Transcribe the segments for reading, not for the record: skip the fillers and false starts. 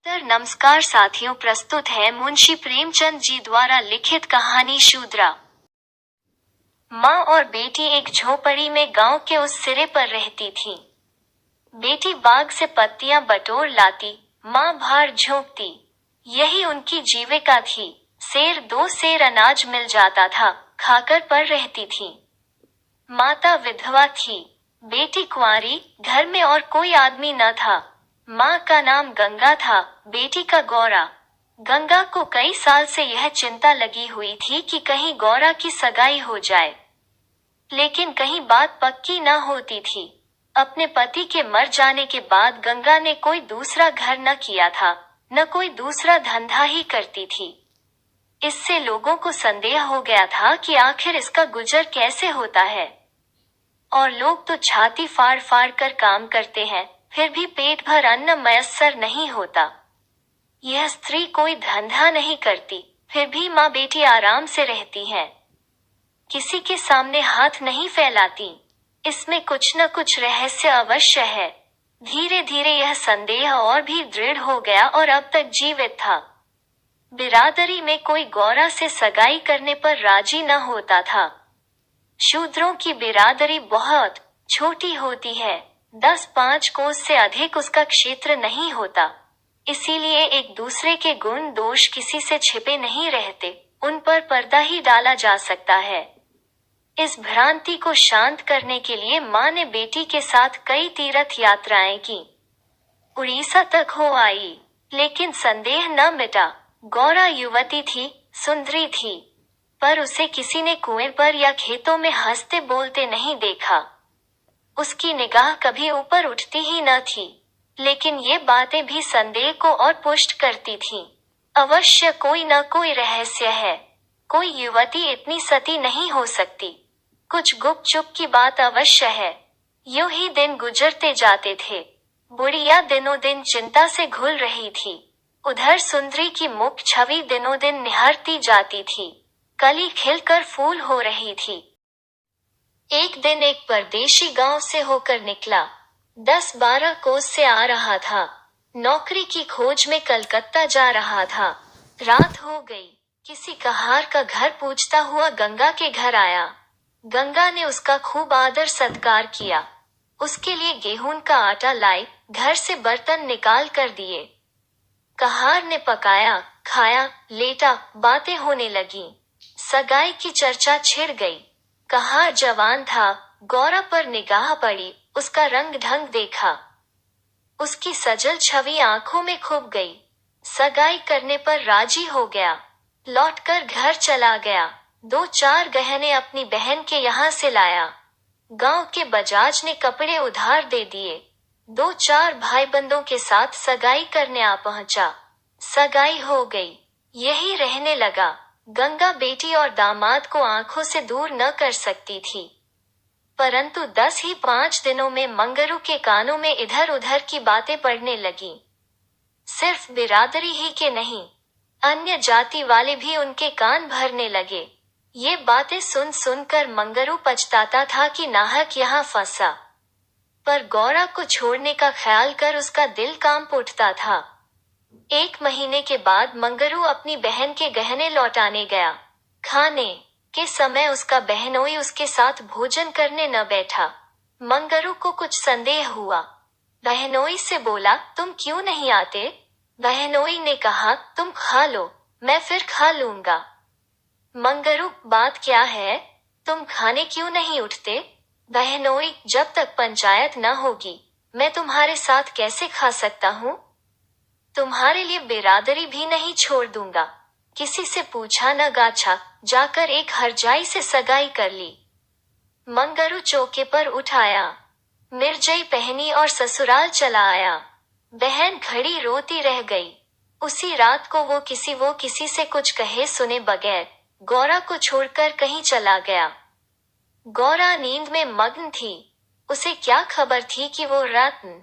नमस्कार साथियों, प्रस्तुत है मुंशी प्रेमचंद जी द्वारा लिखित कहानी शूद्रा। माँ और बेटी एक झोपड़ी में गांव के उस सिरे पर रहती थीं। बेटी बाग से पत्तियां बटोर लाती, माँ भार झोंकती। यही उनकी जीविका थी। दो सेर अनाज मिल जाता था, खाकर पर रहती थी। माता विधवा थी, बेटी कुंवारी, घर में और कोई आदमी न था। माँ का नाम गंगा था, बेटी का गौरा। गंगा को कई साल से यह चिंता लगी हुई थी कि कहीं गौरा की सगाई हो जाए, लेकिन कहीं बात पक्की न होती थी। अपने पति के मर जाने के बाद गंगा ने कोई दूसरा घर न किया था, न कोई दूसरा धंधा ही करती थी। इससे लोगों को संदेह हो गया था कि आखिर इसका गुजर कैसे होता है। और लोग तो छाती फाड़ फाड़ कर काम करते हैं, फिर भी पेट भर अन्न मयस्सर नहीं होता। यह स्त्री कोई धंधा नहीं करती, फिर भी माँ बेटी आराम से रहती हैं। किसी के सामने हाथ नहीं फैलाती। इसमें कुछ न कुछ रहस्य अवश्य है। धीरे धीरे यह संदेह और भी दृढ़ हो गया और अब तक जीवित था। बिरादरी में कोई गौरा से सगाई करने पर राजी न होता था। शूद्रों की बिरादरी बहुत छोटी होती है, 10-5 कोस से अधिक उसका क्षेत्र नहीं होता। इसीलिए एक दूसरे के गुण दोष किसी से छिपे नहीं रहते, उन पर पर्दा ही डाला जा सकता है। इस भ्रांति को शांत करने के लिए माँ ने बेटी के साथ कई तीर्थ यात्राएं की। उड़ीसा तक हो आई, लेकिन संदेह न मिटा। गौरा युवती थी, सुंदरी थी, पर उसे किसी ने कुएं पर या खेतों में हंसते बोलते नहीं देखा। उसकी निगाह कभी ऊपर उठती ही न थी, लेकिन ये बातें भी संदेह को और पुष्ट करती थीं। अवश्य कोई न कोई रहस्य है। कोई युवती इतनी सती नहीं हो सकती। कुछ गुपचुप की बात अवश्य है। यूं ही दिन गुजरते जाते थे। बुढ़िया दिनों दिन चिंता से घुल रही थी। उधर सुंदरी की मुख छवि दिनों दिन निहरती जाती थी। कली खिलकर फूल हो रही थी। एक दिन एक परदेशी गांव से होकर निकला। 10-12 कोस से आ रहा था। नौकरी की खोज में कलकत्ता जा रहा था। रात हो गई। किसी कहार का घर पूछता हुआ गंगा के घर आया। गंगा ने उसका खूब आदर सत्कार किया। उसके लिए गेहूं का आटा लाई, घर से बर्तन निकाल कर दिए। कहार ने पकाया, खाया, लेटा, बातें होने लगीं। सगाई की चर्चा छिड़ गई। कहार जवान था, गौरा पर निगाह पड़ी, उसका रंग ढंग देखा। उसकी सजल छवि आंखों में खुभ गई। सगाई करने पर राजी हो गया। लौटकर घर चला गया। 2-4 गहने अपनी बहन के यहाँ से लाया। गांव के बजाज ने कपड़े उधार दे दिए। 2-4 भाईबंदों के साथ सगाई करने आ पहुंचा। सगाई हो गई। यही रहने लगा। गंगा बेटी और दामाद को आंखों से दूर न कर सकती थी, परंतु 5 दिनों में मंगरू के कानों में इधर उधर की बातें पड़ने लगीं। सिर्फ बिरादरी ही के नहीं, अन्य जाति वाले भी उनके कान भरने लगे। ये बातें सुन सुनकर मंगरू पछताता था कि नाहक यहाँ फंसा, पर गौरा को छोड़ने का ख्याल कर उसका दिल कांप उठता था। 1 महीने के बाद मंगरू अपनी बहन के गहने लौटाने गया। खाने के समय उसका बहनोई उसके साथ भोजन करने न बैठा। मंगरू को कुछ संदेह हुआ। बहनोई से बोला, तुम क्यों नहीं आते? बहनोई ने कहा, तुम खा लो, मैं फिर खा लूंगा। मंगरू, बात क्या है? तुम खाने क्यों नहीं उठते? बहनोई, जब तक पंचायत न होगी, मैं तुम्हारे साथ कैसे खा सकता हूँ? तुम्हारे लिए बिरादरी भी नहीं छोड़ दूंगा। किसी से पूछा न गाछा, जाकर एक हरजाई से सगाई कर ली। मंगरू चौके पर उठाया, मिर्जई पहनी और ससुराल चला आया। बहन खड़ी रोती रह गई। उसी रात को वो किसी से कुछ कहे सुने बगैर गौरा को छोड़कर कहीं चला गया। गौरा नींद में मग्न थी। उसे क्या खबर थी कि वो रत्न,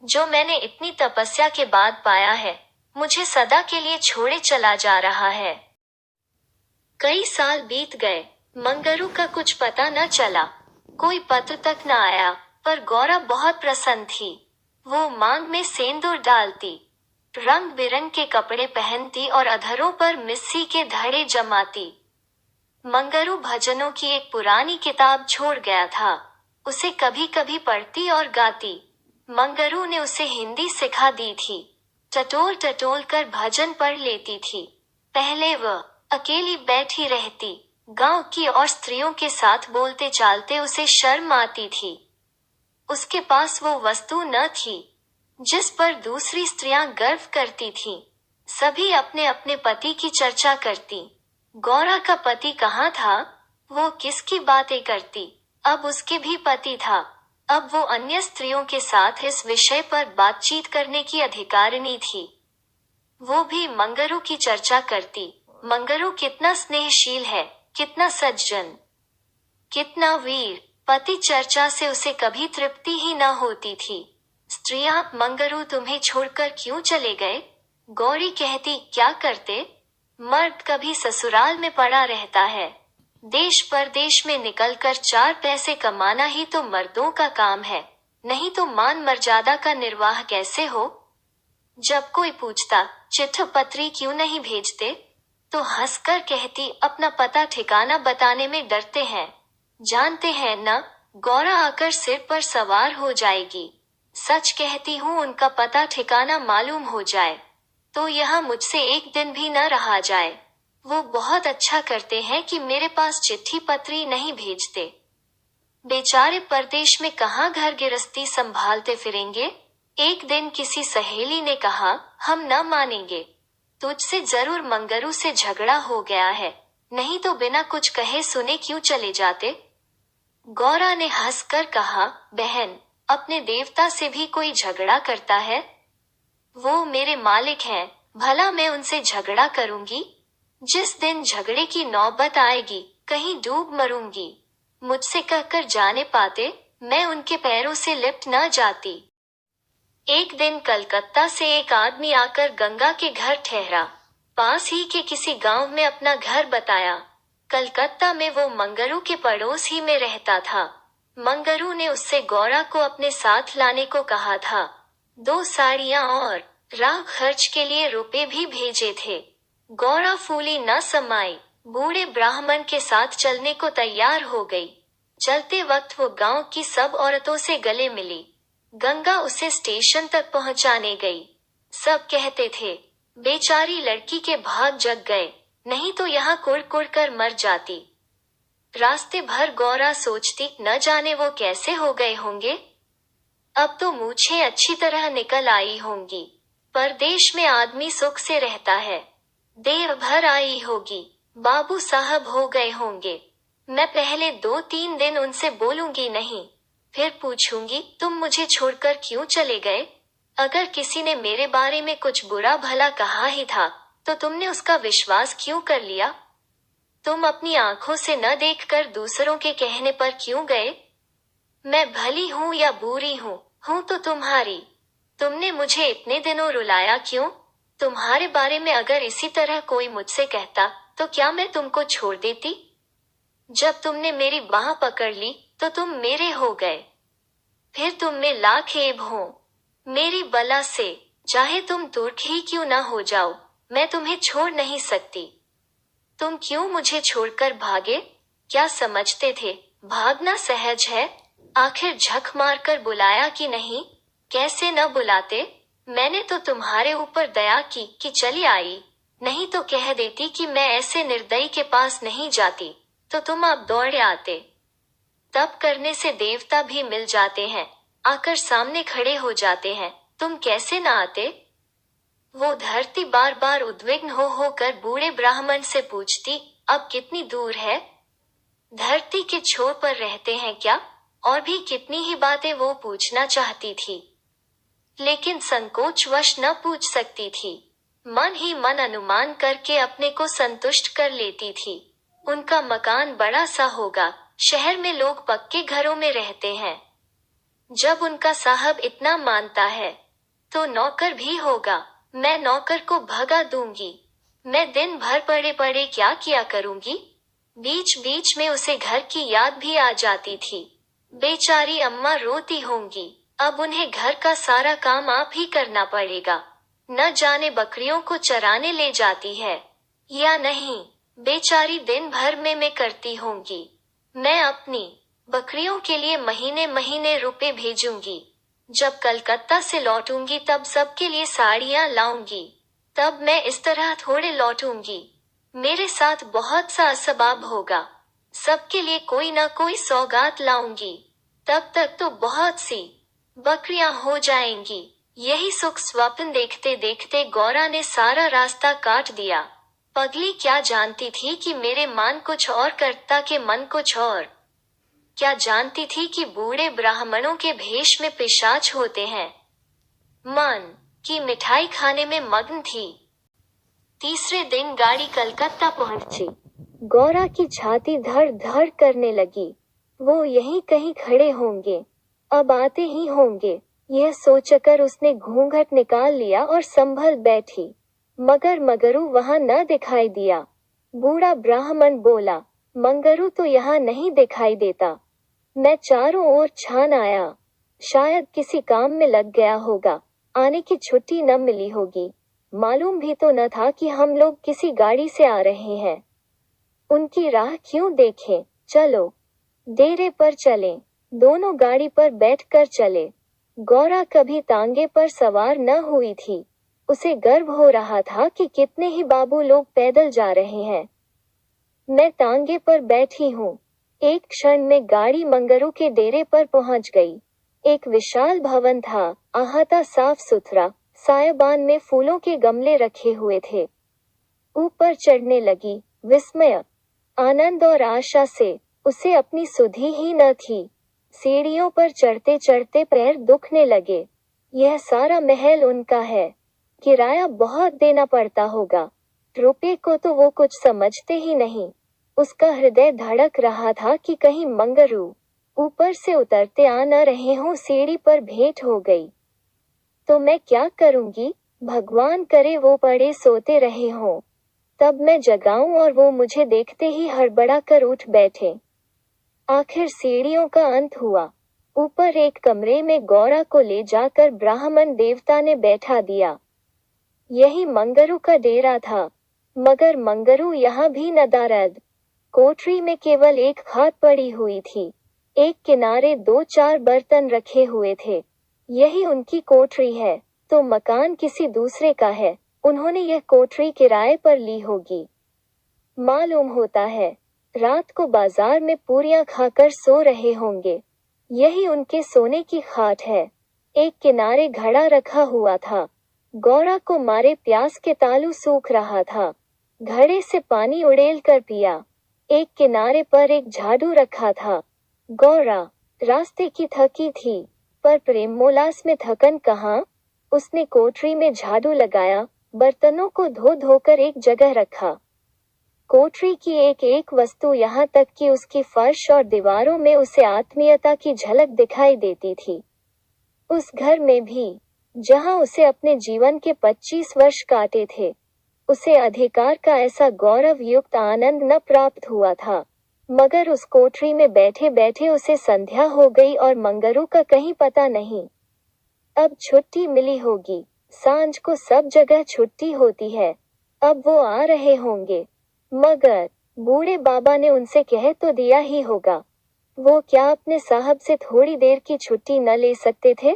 जो मैंने इतनी तपस्या के बाद पाया है, मुझे सदा के लिए छोड़े चला जा रहा है। कई साल बीत गए, मंगरू का कुछ पता न चला। कोई पत्र तक न आया, पर गौरा बहुत प्रसन्न थी। वो मांग में सेंदूर डालती, रंग बिरंग के कपड़े पहनती और अधरों पर मिस्सी के धड़े जमाती। मंगरू भजनों की एक पुरानी किताब छोड़ गया था। उसे कभी कभी पढ़ती और गाती। मंगरू ने उसे हिंदी सिखा दी थी। टटोल टटोल कर भजन पढ़ लेती थी। पहले वह अकेली बैठी रहती। गांव की और स्त्रियों के साथ बोलते चालते उसे शर्म आती थी। उसके पास वो वस्तु न थी जिस पर दूसरी स्त्रियां गर्व करती थीं। सभी अपने अपने पति की चर्चा करती। गौरा का पति कहाँ था? वो किसकी बातें करती? अब उसके भी पति था। अब वो अन्य स्त्रियों के साथ इस विषय पर बातचीत करने की अधिकारिणी थी। वो भी मंगरू की चर्चा करती। मंगरू कितना स्नेहशील है, कितना सज्जन, कितना वीर। पति चर्चा से उसे कभी तृप्ति ही न होती थी। स्त्रियां, मंगरू तुम्हें छोड़कर क्यों चले गए? गौरी कहती, क्या करते? मर्द कभी ससुराल में पड़ा रहता है। देश परदेश में निकलकर 4 पैसे कमाना ही तो मर्दों का काम है, नहीं तो मान मर्यादा का निर्वाह कैसे हो? जब कोई पूछता, चिट्ठी पत्री क्यों नहीं भेजते, तो हंसकर कहती, अपना पता ठिकाना बताने में डरते हैं। जानते हैं न, गौरा आकर सिर पर सवार हो जाएगी। सच कहती हूँ, उनका पता ठिकाना मालूम हो जाए तो यह मुझसे एक दिन भी न रहा जाए। वो बहुत अच्छा करते हैं कि मेरे पास चिट्ठी पत्री नहीं भेजते। बेचारे परदेश में कहाँ घर गृहस्थी संभालते फिरेंगे। एक दिन किसी सहेली ने कहा, हम न मानेंगे, तुझसे जरूर मंगरू से झगड़ा हो गया है, नहीं तो बिना कुछ कहे सुने क्यों चले जाते। गौरा ने हंसकर कहा, बहन, अपने देवता से भी कोई झगड़ा करता है? वो मेरे मालिक हैं, भला मैं उनसे झगड़ा करूंगी? जिस दिन झगड़े की नौबत आएगी, कहीं डूब मरूंगी। मुझसे कहकर जाने पाते, मैं उनके पैरों से लिपट न जाती। एक दिन कलकत्ता से एक आदमी आकर गंगा के घर ठहरा। पास ही के किसी गांव में अपना घर बताया। कलकत्ता में वो मंगरू के पड़ोस ही में रहता था। मंगरू ने उससे गौरा को अपने साथ लाने को कहा था। 2 साड़ियां और राह खर्च के लिए रुपए भी भेजे थे। गौरा फूली न समाई, बूढ़े ब्राह्मण के साथ चलने को तैयार हो गई। चलते वक्त वो गांव की सब औरतों से गले मिली। गंगा उसे स्टेशन तक पहुंचाने गई। सब कहते थे, बेचारी लड़की के भाग जग गए, नहीं तो यहाँ कुड़ कुड़ कर मर जाती। रास्ते भर गौरा सोचती, न जाने वो कैसे हो गए होंगे। अब तो मूछें अच्छी तरह निकल आई होंगी। परदेश में आदमी सुख से रहता है। देर भर आई होगी, बाबू साहब हो गए होंगे। मैं पहले 2-3 दिन उनसे बोलूंगी नहीं, फिर पूछूंगी, तुम मुझे छोड़कर क्यों चले गए? अगर किसी ने मेरे बारे में कुछ बुरा भला कहा ही था, तो तुमने उसका विश्वास क्यों कर लिया? तुम अपनी आंखों से न देखकर दूसरों के कहने पर क्यों गए? मैं भली हूँ या बुरी हूँ तो तुम्हारी। तुमने मुझे इतने दिनों रुलाया क्यों? तुम्हारे बारे में अगर इसी तरह कोई मुझसे कहता, तो क्या मैं तुमको छोड़ देती? जब तुमने मेरी बाह पकड़ ली, तो तुम मेरे हो गए। फिर तुम में लाख ऐब हो। मेरी बला से, चाहे तुम तुर्क ही क्यों न हो जाओ, मैं तुम्हें छोड़ नहीं सकती। तुम क्यों मुझे छोड़कर भागे? क्या समझते थे भागना सहज है? आखिर झक मारकर बुलाया कि नहीं? कैसे न बुलाते? मैंने तो तुम्हारे ऊपर दया की कि चली आई, नहीं तो कह देती कि मैं ऐसे निर्दयी के पास नहीं जाती, तो तुम अब दौड़े आते। तब करने से देवता भी मिल जाते हैं, आकर सामने खड़े हो जाते हैं, तुम कैसे न आते? वो धरती बार बार उद्विग्न होकर बूढ़े ब्राह्मण से पूछती, अब कितनी दूर है? धरती के छोर पर रहते हैं क्या? और भी कितनी ही बातें वो पूछना चाहती थी, लेकिन संकोचवश न पूछ सकती थी। मन ही मन अनुमान करके अपने को संतुष्ट कर लेती थी। उनका मकान बड़ा सा होगा, शहर में लोग पक्के घरों में रहते हैं। जब उनका साहब इतना मानता है, तो नौकर भी होगा। मैं नौकर को भगा दूंगी। मैं दिन भर पड़े पड़े क्या किया करूंगी? बीच बीच में उसे घर की याद भी आ जाती थी। बेचारी अम्मा रोती होंगी। अब उन्हें घर का सारा काम आप ही करना पड़ेगा। न जाने बकरियों को चराने ले जाती है या नहीं। बेचारी दिन भर में मैं करती होंगी। मैं अपनी बकरियों के लिए महीने महीने रुपए भेजूंगी। जब कलकत्ता से लौटूंगी तब सबके लिए साड़ियां लाऊंगी। तब मैं इस तरह थोड़े लौटूंगी। मेरे साथ बहुत सा असबाब होगा। सबके लिए कोई ना कोई सौगात लाऊंगी। तब तक तो बहुत सी बकरियां हो जाएंगी। यही सुख स्वप्न देखते देखते गौरा ने सारा रास्ता काट दिया। पगली क्या जानती थी कि मेरे मन कुछ और करता के मन कुछ और। क्या जानती थी कि बूढ़े ब्राह्मणों के भेष में पिशाच होते हैं। मन की मिठाई खाने में मग्न थी। तीसरे दिन गाड़ी कलकत्ता पहुंची। गौरा की छाती धड़ धड़ करने लगी। वो यहीं कहीं खड़े होंगे, अब आते ही होंगे। यह सोचकर उसने घूंघट निकाल लिया और संभल बैठी, मगर मंगरू वहां न दिखाई दिया। बूढ़ा ब्राह्मण बोला, मंगरू तो यहाँ नहीं दिखाई देता। मैं चारों ओर छान आया, शायद किसी काम में लग गया होगा, आने की छुट्टी न मिली होगी। मालूम भी तो न था कि हम लोग किसी गाड़ी से आ रहे हैं। उनकी राह क्यों देखें, चलो डेरे पर चलें। दोनों गाड़ी पर बैठकर चले। गौरा कभी तांगे पर सवार न हुई थी। उसे गर्व हो रहा था कि कितने ही बाबू लोग पैदल जा रहे हैं। मैं तांगे पर बैठी हूँ। एक क्षण में गाड़ी मंगरू के डेरे पर पहुंच गई। एक विशाल भवन था, आहता साफ सुथरा। सायाबान में फूलों के गमले रखे हुए थे। ऊपर चढ़ने लगी। विस्मय, आनंद और आशा से उसे अपनी सुधि ही न थी। सीढ़ियों पर चढ़ते चढ़ते पैर दुखने लगे। यह सारा महल उनका है। किराया बहुत देना पड़ता होगा। रुपये को तो वो कुछ समझते ही नहीं। उसका हृदय धड़क रहा था कि कहीं मंगरू ऊपर से उतरते आ न रहे हों। सीढ़ी पर भेंट हो गई तो मैं क्या करूंगी। भगवान करे वो पड़े सोते रहे हों, तब मैं जगाऊं और वो मुझे देखते ही हड़बड़ा कर उठ बैठे। आखिर सीढ़ियों का अंत हुआ। ऊपर एक कमरे में गौरा को ले जाकर ब्राह्मण देवता ने बैठा दिया। यही मंगरू का डेरा था, मगर मंगरू यहाँ भी नदारद। कोठरी में केवल एक खाट पड़ी हुई थी। एक किनारे 2-4 बर्तन रखे हुए थे। यही उनकी कोठरी है, तो मकान किसी दूसरे का है। उन्होंने यह कोठरी किराए पर ली होगी। मालूम होता है रात को बाजार में पूरियां खाकर सो रहे होंगे। यही उनके सोने की खाट है। एक किनारे घड़ा रखा हुआ था। गौरा को मारे प्यास के तालू सूख रहा था। घड़े से पानी उड़ेल कर पिया। एक किनारे पर एक झाड़ू रखा था। गौरा रास्ते की थकी थी, पर प्रेमोल्लास में थकन कहाँ। उसने कोठरी में झाड़ू लगाया, बर्तनों को धो धोकर एक जगह रखा। कोठरी की एक एक वस्तु, यहाँ तक कि उसकी फर्श और दीवारों में उसे आत्मीयता की झलक दिखाई देती थी। उस घर में भी, जहाँ उसे अपने जीवन के 25 वर्ष काटे थे, उसे अधिकार का ऐसा गौरव युक्त आनंद न प्राप्त हुआ था। मगर उस कोठरी में बैठे बैठे उसे संध्या हो गई और मंगरू का कहीं पता नहीं। अब छुट्टी मिली होगी। सांझ को सब जगह छुट्टी होती है। अब वो आ रहे होंगे, मगर बूढ़े बाबा ने उनसे कह तो दिया ही होगा। वो क्या अपने साहब से थोड़ी देर की छुट्टी न ले सकते थे।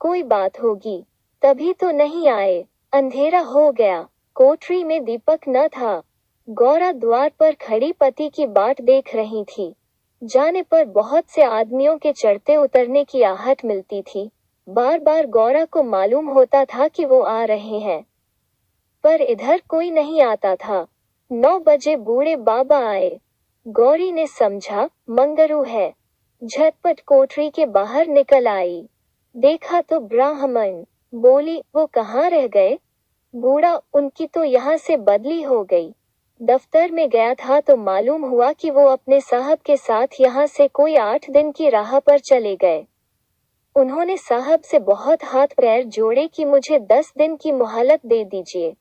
कोई बात होगी, तभी तो नहीं आए। अंधेरा हो गया। कोठरी में दीपक न था। गौरा द्वार पर खड़ी पति की बाट देख रही थी। जाने पर बहुत से आदमियों के चढ़ते उतरने की आहट मिलती थी। बार बार गौरा को मालूम होता था कि वो आ रहे हैं, पर इधर कोई नहीं आता था। 9 बजे बूढ़े बाबा आए। गौरी ने समझा मंगरू है। झटपट कोठरी के बाहर निकल आई। देखा तो ब्राह्मण। बोली, वो कहाँ रह गए। बूढ़ा, उनकी तो यहाँ से बदली हो गई। दफ्तर में गया था तो मालूम हुआ कि वो अपने साहब के साथ यहाँ से कोई 8 दिन की राह पर चले गए। उन्होंने साहब से बहुत हाथ पैर जोड़े कि मुझे 10 दिन की मोहलत दे दीजिए,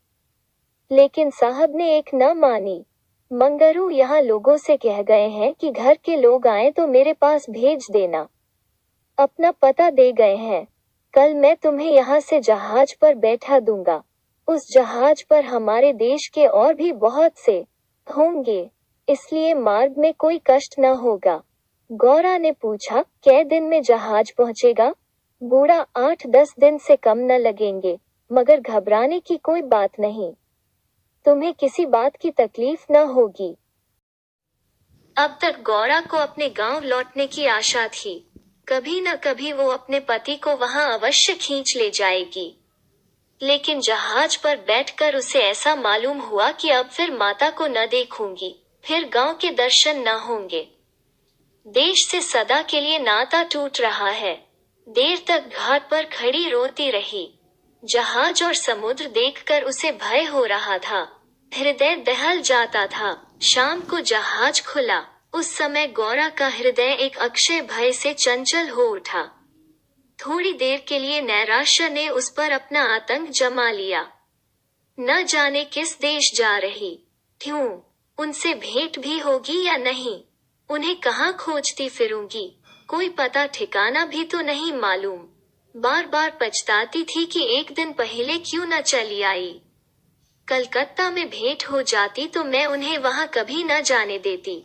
लेकिन साहब ने एक न मानी। मंगरू यहाँ लोगों से कह गए हैं कि घर के लोग आए तो मेरे पास भेज देना। अपना पता दे गए हैं। कल मैं तुम्हें यहाँ से जहाज पर बैठा दूंगा। उस जहाज पर हमारे देश के और भी बहुत से होंगे, इसलिए मार्ग में कोई कष्ट न होगा। गौरा ने पूछा, कै दिन में जहाज पहुंचेगा? बूढ़ा, 8-10 दिन से कम न लगेंगे, मगर घबराने की कोई बात नहीं। तुम्हें किसी बात की तकलीफ न होगी। अब तक गौरा को अपने गांव लौटने की आशा थी। कभी न कभी वो अपने पति को वहां अवश्य खींच ले जाएगी। लेकिन जहाज पर बैठकर उसे ऐसा मालूम हुआ कि अब फिर माता को न देखूंगी, फिर गांव के दर्शन न होंगे। देश से सदा के लिए नाता टूट रहा है। देर तक घाट पर खड़ी रोती रही। जहाज और समुद्र देखकर उसे भय हो रहा था। हृदय दहल जाता था। शाम को जहाज खुला। उस समय गौरा का हृदय एक अक्षय भय से चंचल हो उठा। थोड़ी देर के लिए नैराश्य ने उस पर अपना आतंक जमा लिया। न जाने किस देश जा रही थीं, उनसे भेंट भी होगी या नहीं, उन्हें कहाँ खोजती फिरूंगी, कोई पता ठिकाना भी तो नहीं मालूम। बार बार पछताती थी कि एक दिन पहले क्यों न चली आई। कलकत्ता में भेंट हो जाती तो मैं उन्हें वहां कभी न जाने देती।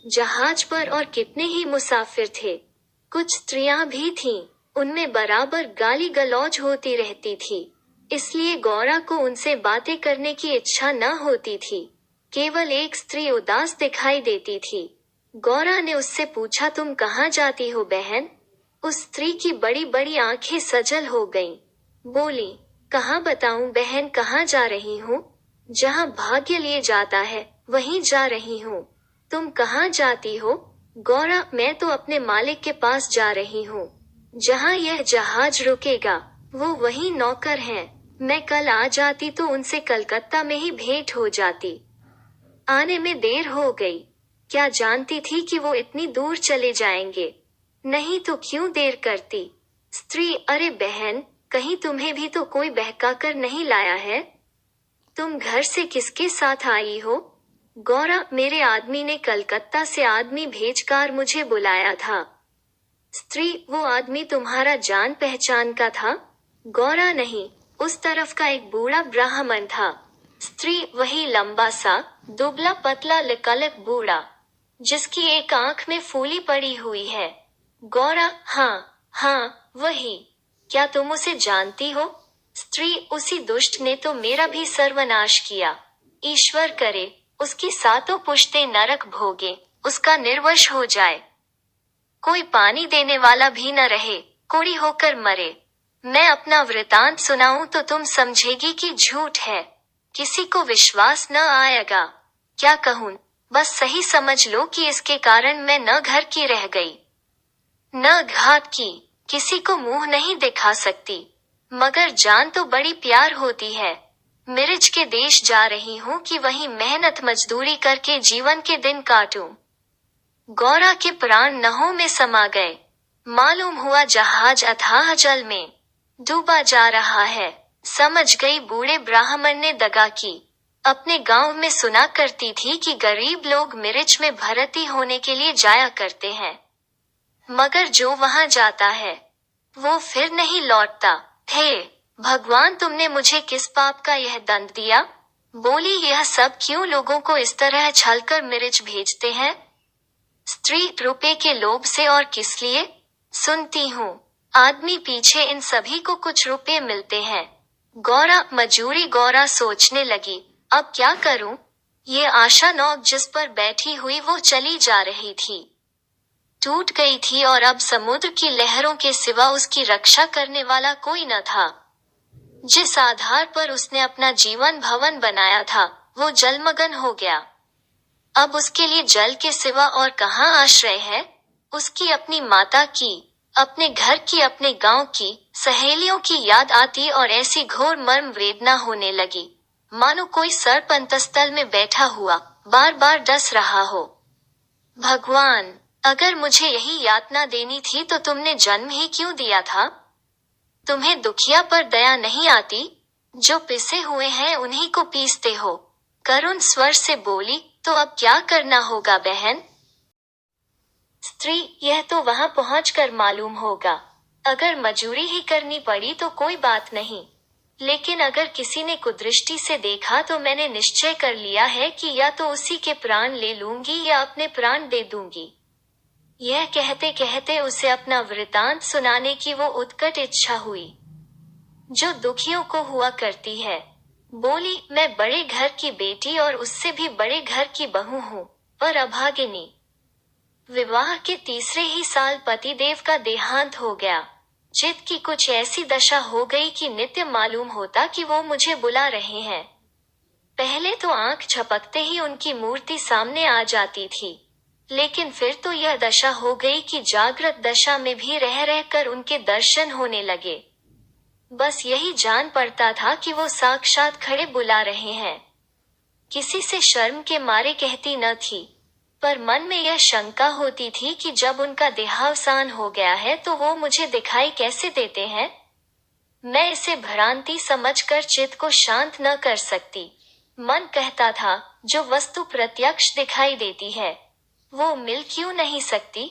जहाज पर और कितने ही मुसाफिर थे। कुछ स्त्रियां भी थीं, उनमें बराबर गाली गलौज होती रहती थी, इसलिए गौरा को उनसे बातें करने की इच्छा न होती थी। केवल एक स्त्री उदास दिखाई देती थी। गौरा ने उससे पूछा, तुम कहाँ जाती हो बहन? उस स्त्री की बड़ी बड़ी आंखें सजल हो गईं। बोली, कहाँ बताऊं बहन, कहाँ जा रही हूँ? जहाँ भाग्य ले जाता है वहीं जा रही हूँ। तुम कहाँ जाती हो? गौरा, मैं तो अपने मालिक के पास जा रही हूँ। जहाँ यह जहाज रुकेगा वो वही नौकर हैं। मैं कल आ जाती तो उनसे कलकत्ता में ही भेंट हो जाती। आने में देर हो गई। क्या जानती थी कि वो इतनी दूर चले जाएंगे। नहीं तो क्यों देर करती। स्त्री, अरे बहन, कहीं तुम्हें भी तो कोई बहका कर नहीं लाया है? तुम घर से किसके साथ आई हो? गौरा, मेरे आदमी ने कलकत्ता से आदमी भेजकर मुझे बुलाया था। स्त्री, वो आदमी तुम्हारा जान पहचान का था? गौरा, नहीं, उस तरफ का एक बूढ़ा ब्राह्मण था। स्त्री, वही लंबा सा दुबला पतला लकलक बूढ़ा, जिसकी एक आंख में फूली पड़ी हुई है। गौरा, हाँ हाँ, वही। क्या तुम उसे जानती हो? स्त्री, उसी दुष्ट ने तो मेरा भी सर्वनाश किया। ईश्वर करे उसकी सातों पुश्तें नरक भोगे, उसका निर्वश हो जाए। कोई पानी देने वाला भी न रहे, कोड़ी होकर मरे। मैं अपना वृतांत सुनाऊं तो तुम समझेगी कि झूठ है। किसी को विश्वास न आएगा। क्या कहूं, बस सही समझ लो कि इसके कारण मैं न घर की रह गई, न घाट की। किसी को मुंह नहीं दिखा सकती, मगर जान तो बड़ी प्यार होती है। मिर्ज के देश जा रही हूँ कि वहीं मेहनत मजदूरी करके जीवन के दिन काटूं। गौरा के प्राण नहों में समा गए। मालूम हुआ जहाज अथाह जल में डूबा जा रहा है। समझ गई बूढ़े ब्राह्मण ने दगा की। अपने गांव में सुना करती थी कि गरीब लोग मिर्च में भर्ती होने के लिए जाया करते हैं, मगर जो वहां जाता है वो फिर नहीं लौटता। हे भगवान, तुमने मुझे किस पाप का यह दंड दिया? बोली, यह सब क्यों लोगों को इस तरह छलकर मिर्च भेजते हैं? स्त्री, रुपए के लोभ से और किस लिए? सुनती हूँ आदमी पीछे इन सभी को कुछ रुपए मिलते हैं। गौरा, मजूरी। गौरा सोचने लगी, अब क्या करूं? ये आशा नौक जिस पर बैठी हुई वो चली जा रही थी, टूट गई थी और अब समुद्र की लहरों के सिवा उसकी रक्षा करने वाला कोई न था। जिस आधार पर उसने अपना जीवन भवन बनाया था वो जलमग्न हो गया। अब उसके लिए जल के सिवा और कहाँ आश्रय है? उसकी अपनी माता की, अपने घर की, अपने गांव की, सहेलियों की याद आती और ऐसी घोर मर्म वेदना होने लगी मानो कोई सर्प अंतस्थल में बैठा हुआ बार बार डस रहा हो। भगवान, अगर मुझे यही यातना देनी थी तो तुमने जन्म ही क्यों दिया था? तुम्हें दुखिया पर दया नहीं आती? जो पिसे हुए हैं उन्हीं को पीसते हो। करुण स्वर से बोली, तो अब क्या करना होगा बहन? स्त्री, यह तो वहां पहुंचकर मालूम होगा। अगर मजूरी ही करनी पड़ी तो कोई बात नहीं, लेकिन अगर किसी ने कुदृष्टि से देखा तो मैंने निश्चय कर लिया है कि या तो उसी के प्राण ले लूंगी या अपने प्राण दे दूंगी। यह कहते कहते उसे अपना वृतांत सुनाने की वो उत्कट इच्छा हुई, जो दुखियों को हुआ करती है। बोली, मैं बड़े घर की बेटी और उससे भी बड़े घर की बहू हूँ, पर अभागिनी। विवाह के तीसरे ही साल पतिदेव का देहांत हो गया। चित्त की कुछ ऐसी दशा हो गई कि नित्य मालूम होता कि वो मुझे बुला रहे हैं। पहले तो आंख झपकते ही उनकी मूर्ति सामने आ जाती थी, लेकिन फिर तो यह दशा हो गई कि जागृत दशा में भी रह रहकर उनके दर्शन होने लगे। बस यही जान पड़ता था कि वो साक्षात खड़े बुला रहे हैं। किसी से शर्म के मारे कहती न थी, पर मन में यह शंका होती थी कि जब उनका देहावसान हो गया है तो वो मुझे दिखाई कैसे देते हैं। मैं इसे भ्रांति समझकर चित्त को शांत न कर सकती। मन कहता था, जो वस्तु प्रत्यक्ष दिखाई देती है वो मिल क्यों नहीं सकती?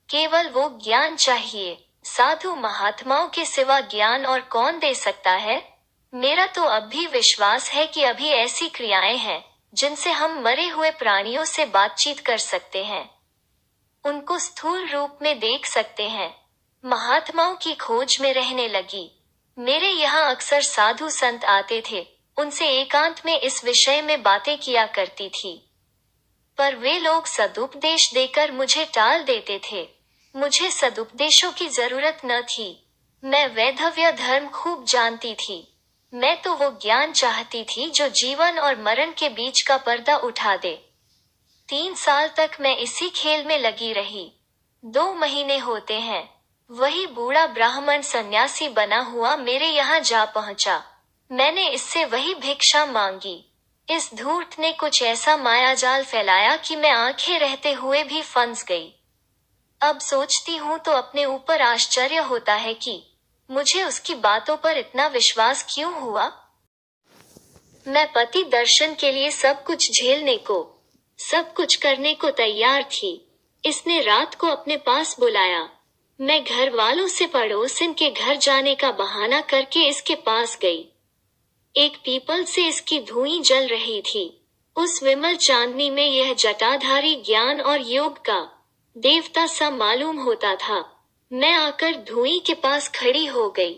केवल वो ज्ञान चाहिए। साधु महात्माओं के सिवा ज्ञान और कौन दे सकता है? मेरा तो अब भी विश्वास है कि अभी ऐसी क्रियाएं हैं जिनसे हम मरे हुए प्राणियों से बातचीत कर सकते हैं, उनको स्थूल रूप में देख सकते हैं। महात्माओं की खोज में रहने लगी। मेरे यहाँ अक्सर साधु संत आते थे, उनसे एकांत में इस विषय में बातें किया करती थी, पर वे लोग सदुपदेश देकर मुझे टाल देते थे। मुझे सदुपदेशों की जरूरत न थी। मैं वैधव्य धर्म खूब जानती थी। मैं तो वो ज्ञान चाहती थी जो जीवन और मरण के बीच का पर्दा उठा दे। 3 साल तक मैं इसी खेल में लगी रही। 2 महीने होते हैं, वही बूढ़ा ब्राह्मण सन्यासी बना हुआ मेरे यहाँ जा पहुंचा। मैंने इससे वही भिक्षा मांगी। इस धूर्त ने कुछ ऐसा मायाजाल फैलाया कि मैं आंखें रहते हुए भी फंस गई। अब सोचती हूँ तो अपने ऊपर आश्चर्य होता है कि मुझे उसकी बातों पर इतना विश्वास क्यों हुआ। मैं पति दर्शन के लिए सब कुछ झेलने को, सब कुछ करने को तैयार थी। इसने रात को अपने पास बुलाया। मैं घर वालों से पड़ोसन के घर जाने का बहाना करके इसके पास गई। एक पीपल से इसकी धुएं जल रही थी। उस विमल चांदनी में यह जटाधारी ज्ञान और योग का देवता सा मालूम होता था। मैं आकर धुएं के पास खड़ी हो गई।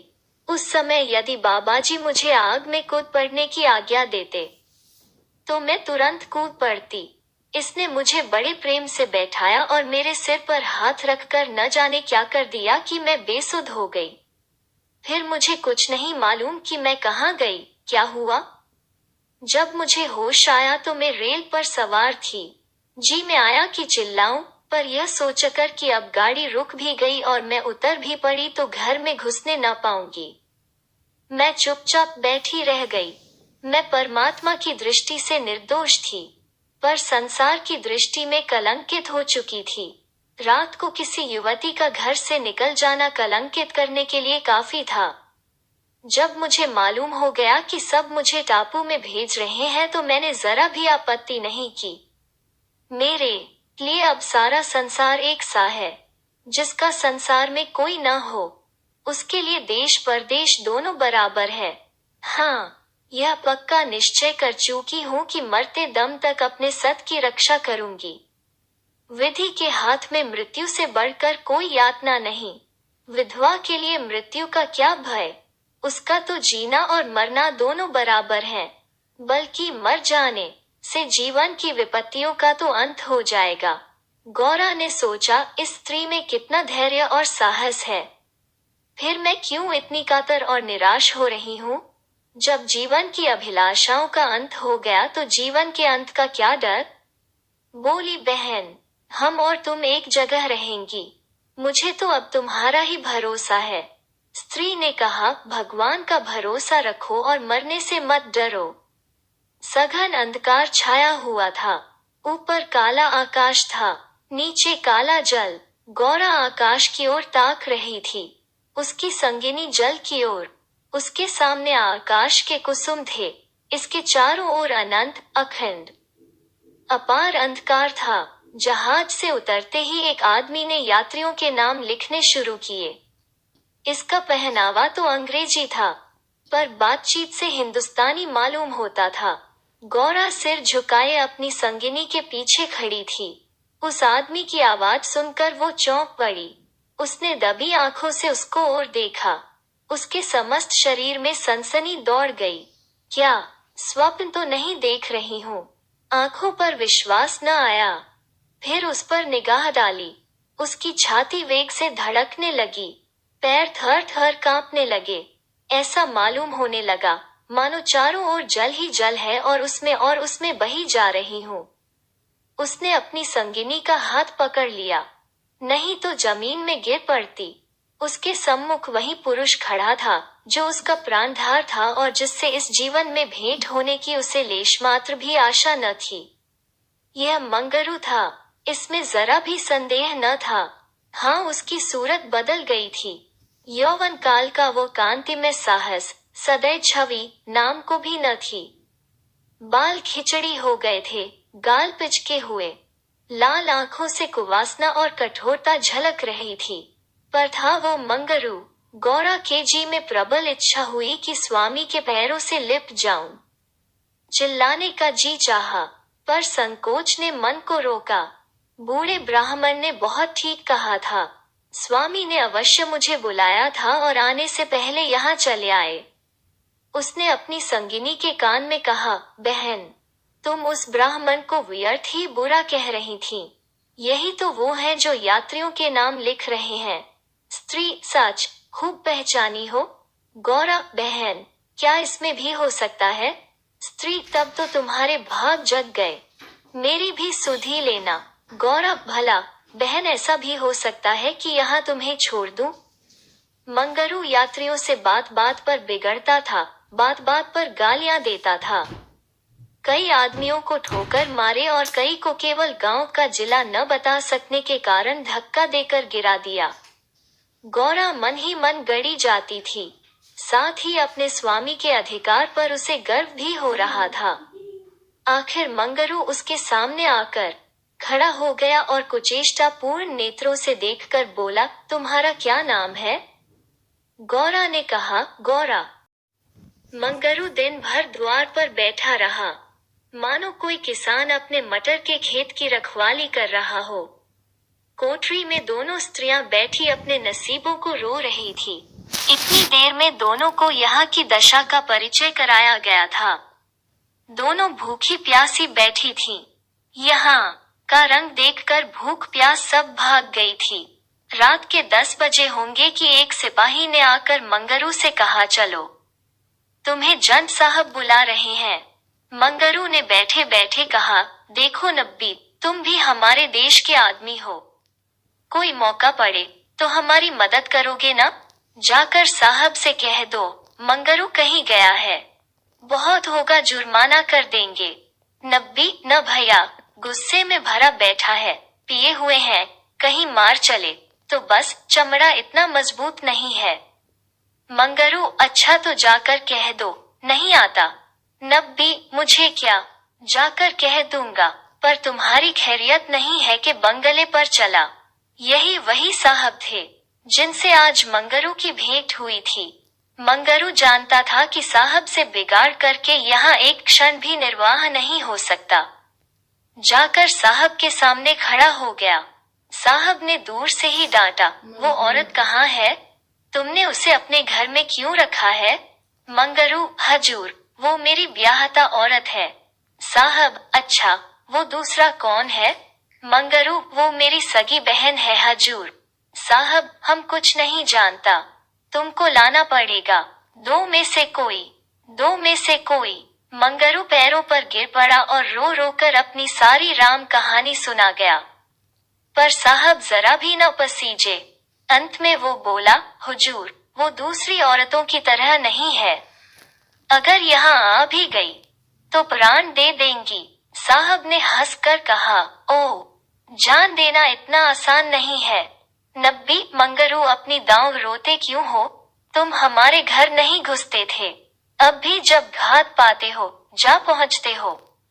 उस समय यदि बाबाजी मुझे आग में कूद पड़ने की आज्ञा देते तो मैं तुरंत कूद पड़ती। इसने मुझे बड़े प्रेम से बैठाया और मेरे सिर पर हाथ रखकर न जाने क्या कर दिया कि मैं बेसुध हो गई। फिर मुझे कुछ नहीं मालूम कि मैं कहाँ गई, क्या हुआ। जब मुझे होश आया तो मैं रेल पर सवार थी। जी में आया कि चिल्लाऊं, पर यह सोचकर कि अब गाड़ी रुक भी गई और मैं उतर भी पड़ी तो घर में घुसने न पाऊंगी, मैं चुपचाप बैठी रह गई। मैं परमात्मा की दृष्टि से निर्दोष थी, पर संसार की दृष्टि में कलंकित हो चुकी थी। रात को किसी युवती का घर से निकल जाना कलंकित करने के लिए काफी था। जब मुझे मालूम हो गया कि सब मुझे टापू में भेज रहे हैं तो मैंने जरा भी आपत्ति नहीं की। मेरे लिए अब सारा संसार एक सा है। जिसका संसार में कोई न हो, उसके लिए देश परदेश दोनों बराबर है। हाँ, यह पक्का निश्चय कर चुकी हूँ कि मरते दम तक अपने सत की रक्षा करूंगी। विधि के हाथ में मृत्यु से बढ़कर कोई यातना नहीं। विधवा के लिए मृत्यु का क्या भय, उसका तो जीना और मरना दोनों बराबर हैं। बल्कि मर जाने से जीवन की विपत्तियों का तो अंत हो जाएगा। गौरा ने सोचा, इस स्त्री में कितना धैर्य और साहस है। फिर मैं क्यों इतनी कातर और निराश हो रही हूँ? जब जीवन की अभिलाषाओं का अंत हो गया तो जीवन के अंत का क्या डर? बोली, बहन, हम और तुम एक जगह रहेंगी। मुझे तो अब तुम्हारा ही भरोसा है। स्त्री ने कहा, भगवान का भरोसा रखो और मरने से मत डरो। सघन अंधकार छाया हुआ था। ऊपर काला आकाश था, नीचे काला जल। गौरा आकाश की ओर ताक रही थी, उसकी संगिनी जल की ओर। उसके सामने आकाश के कुसुम थे, इसके चारों ओर अनंत अखंड अपार अंधकार था। जहाज से उतरते ही एक आदमी ने यात्रियों के नाम लिखने शुरू किए। इसका पहनावा तो अंग्रेजी था, पर बातचीत से हिंदुस्तानी मालूम होता था। गौरा सिर झुकाए अपनी संगिनी के पीछे खड़ी थी। उस आदमी की आवाज सुनकर वो चौंक पड़ी। उसने दबी आंखों से उसको और देखा। उसके समस्त शरीर में सनसनी दौड़ गई। क्या स्वप्न तो नहीं देख रही हूँ? आंखों पर विश्वास न आया। फिर उस पर निगाह डाली। उसकी छाती वेग से धड़कने लगी, पैर थर थर कांपने लगे। ऐसा मालूम होने लगा मानो चारों ओर जल ही जल है और उसमें बही जा रही हूँ। उसने अपनी संगिनी का हाथ पकड़ लिया, नहीं तो जमीन में गिर पड़ती। उसके सम्मुख वही पुरुष खड़ा था जो उसका प्राणधार था और जिससे इस जीवन में भेंट होने की उसे लेश मात्र भी आशा न थी। यह मंगरू था, इसमें जरा भी संदेह न था। हाँ, उसकी सूरत बदल गई थी। यौवन काल का वो कांतिमय साहस, सदैव छवि नाम को भी न थी। बाल खिचड़ी हो गए थे, गाल पिचके हुए, लाल आंखों से कुवासना और कठोरता झलक रही थी। पर था वो मंगरू। गौरा के जी में प्रबल इच्छा हुई कि स्वामी के पैरों से लिप जाऊं। चिल्लाने का जी चाहा, पर संकोच ने मन को रोका। बूढ़े ब्राह्मण ने बहुत ठीक कहा था। स्वामी ने अवश्य मुझे बुलाया था और आने से पहले यहाँ चले आए। उसने अपनी संगिनी के कान में कहा, बहन, तुम उस ब्राह्मण को व्यर्थ ही बुरा कह रही थीं। यही तो वो है जो यात्रियों के नाम लिख रहे हैं। स्त्री सच खूब पहचानी हो? गौरा, बहन, क्या इसमें भी हो सकता है? स्त्री, तब तो तुम्हारे भाग जग गए। मेरी भी सुधि लेना। गौरा, भला बहन, ऐसा भी हो सकता है कि यहाँ तुम्हें छोड़ दूं? मंगरू यात्रियों से बात बात पर बिगड़ता था, बात बात पर गालियां देता था। कई आदमियों को ठोकर मारे और कई को केवल गांव का जिला न बता सकने के कारण धक्का देकर गिरा दिया। गौरा मन ही मन गड़ी जाती थी। साथ ही अपने स्वामी के अधिकार पर उसे गर्व भी हो रहा था। आखिर मंगरू उसके सामने आकर खड़ा हो गया और कुचेष्टा पूर्ण नेत्रों से देखकर बोला, तुम्हारा क्या नाम है? गौरा ने कहा, गौरा। मंगरू दिन भर द्वार पर बैठा रहा, मानो कोई किसान अपने मटर के खेत की रखवाली कर रहा हो। कोठरी में दोनों स्त्रियां बैठी अपने नसीबों को रो रही थी। इतनी देर में दोनों को यहाँ की दशा का परिचय कराया गया था। दोनों भूखी प्यासी बैठी थीं। यहाँ का रंग देखकर भूख प्यास सब भाग गई थी। रात के 10 बजे होंगे कि एक सिपाही ने आकर मंगरू से कहा, चलो, तुम्हें जंत साहब बुला रहे हैं। मंगरू ने बैठे बैठे कहा, देखो नब्बी, तुम भी हमारे देश के आदमी हो। कोई मौका पड़े तो हमारी मदद करोगे ना? जाकर साहब से कह दो मंगरू कहीं गया है, बहुत होगा जुर्माना कर देंगे। नब्बी, न भैया, गुस्से में भरा बैठा है, पिए हुए हैं, कहीं मार चले तो बस, चमड़ा इतना मजबूत नहीं है। मंगरू, अच्छा तो जाकर कह दो, नहीं आता। नब्बी, मुझे क्या, जाकर कह दूंगा, पर तुम्हारी खैरियत नहीं है कि बंगले पर चला। यही वही साहब थे जिनसे आज मंगरू की भेंट हुई थी। मंगरू जानता था कि साहब से बिगाड़ करके यहाँ एक क्षण भी निर्वाह नहीं हो सकता। जाकर साहब के सामने खड़ा हो गया। साहब ने दूर से ही डांटा, वो औरत कहाँ है? तुमने उसे अपने घर में क्यों रखा है? मंगरू, हजूर, वो मेरी ब्याहता औरत है। साहब, अच्छा, वो दूसरा कौन है? मंगरू, वो मेरी सगी बहन है हजूर। साहब, हम कुछ नहीं जानता, तुमको लाना पड़ेगा। दो में से कोई। मंगरू पैरों पर गिर पड़ा और रो रो कर अपनी सारी राम कहानी सुना गया। पर साहब जरा भी न पसीजे। अंत में वो बोला, हुजूर, वो दूसरी औरतों की तरह नहीं है। अगर यहाँ आ भी गई तो प्राण दे देंगी। साहब ने हंसकर कहा, ओ, जान देना इतना आसान नहीं है। नब्बी, मंगरू, अपनी दांव रोते क्यों हो? तुम हमारे घर नहीं घुसते थे, अब भी जब घात पाते हो जा पहुँचते हो।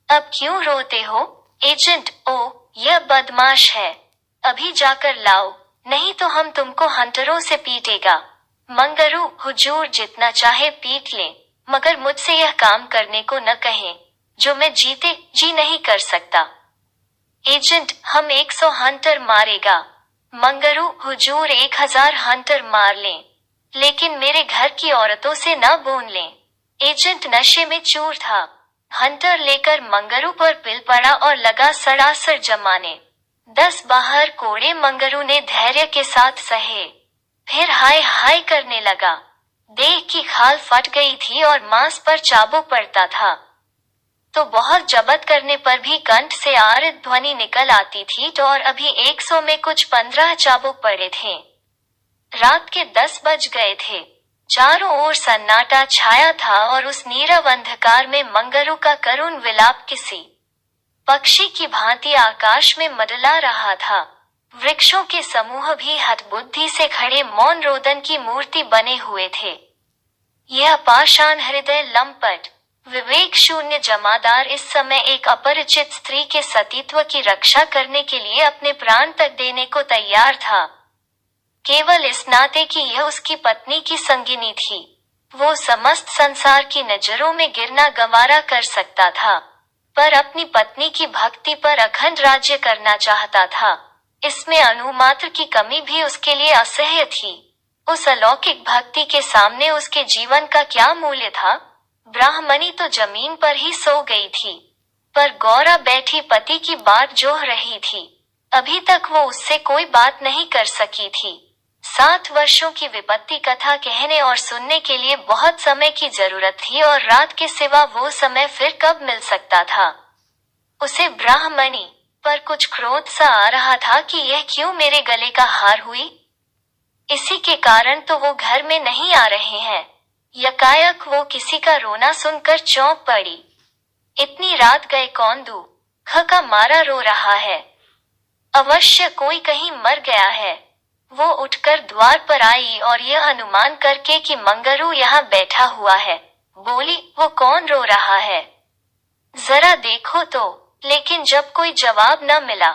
अब क्यों रोते हो? एजेंट, ओ, यह बदमाश है, अभी जाकर लाओ, नहीं तो हम तुमको हंटरों से पीटेगा। मंगरू, हुजूर जितना चाहे पीट लें, मगर मुझसे यह काम करने को न कहें जो मैं जीते जी नहीं कर सकता। एजेंट, हम 100 हंटर मारेगा। मंगरू, हुजूर 1000 हंटर मार लें, लेकिन मेरे घर की औरतों से न बोन लें। एजेंट नशे में चूर था। हंटर लेकर मंगरू पर पिल पड़ा और लगा सड़ासड़ जमाने। 10-12 कोड़े मंगरू ने धैर्य के साथ सहे। फिर हाय हाय करने लगा। देह की खाल फट गई थी और मांस पर चाबुक पड़ता था। तो बहुत जबत करने पर भी कंठ से आर्त ध्वनि निकल आती थी। तो और अभी 100 में कुछ 15 चाबुक पड़े थे। रात के 10 बज गए थे। चारों ओर सन्नाटा छाया था और उस नीरव अंधकार में मंगरू का करुण विलाप किसी पक्षी की भांति आकाश में मंडला रहा था। वृक्षों के समूह भी हतबुद्धि से खड़े मौन रोदन की मूर्ति बने हुए थे। यह पाषाण हृदय लंपट विवेक शून्य जमादार इस समय एक अपरिचित स्त्री के सतीत्व की रक्षा करने के लिए अपने प्राण तक देने को तैयार था, केवल इस नाते कि यह उसकी पत्नी की संगिनी थी। वो समस्त संसार की नजरों में गिरना गवारा कर सकता था, पर अपनी पत्नी की भक्ति पर अखंड राज्य करना चाहता था। इसमें अणुमात्र की कमी भी उसके लिए असह्य थी। उस अलौकिक भक्ति के सामने उसके जीवन का क्या मूल्य था? ब्राह्मणी तो जमीन पर ही सो गई थी, पर गौरा बैठी पति की बाट जोह रही थी। अभी तक वो उससे कोई बात नहीं कर सकी थी। 7 वर्षों की विपत्ति कथा कहने और सुनने के लिए बहुत समय की जरूरत थी और रात के सिवा वो समय फिर कब मिल सकता था उसे? ब्राह्मणी पर कुछ क्रोध सा आ रहा था कि यह क्यों मेरे गले का हार हुई। इसी के कारण तो वो घर में नहीं आ रहे हैं। यकायक वो किसी का रोना सुनकर चौंक पड़ी। इतनी रात गए कौन दू ख का मारा रो रहा है। अवश्य कोई कहीं मर गया है। वो उठकर द्वार पर आई और यह अनुमान करके कि मंगरू यहाँ बैठा हुआ है, बोली, वो कौन रो रहा है? जरा देखो तो। लेकिन जब कोई जवाब न मिला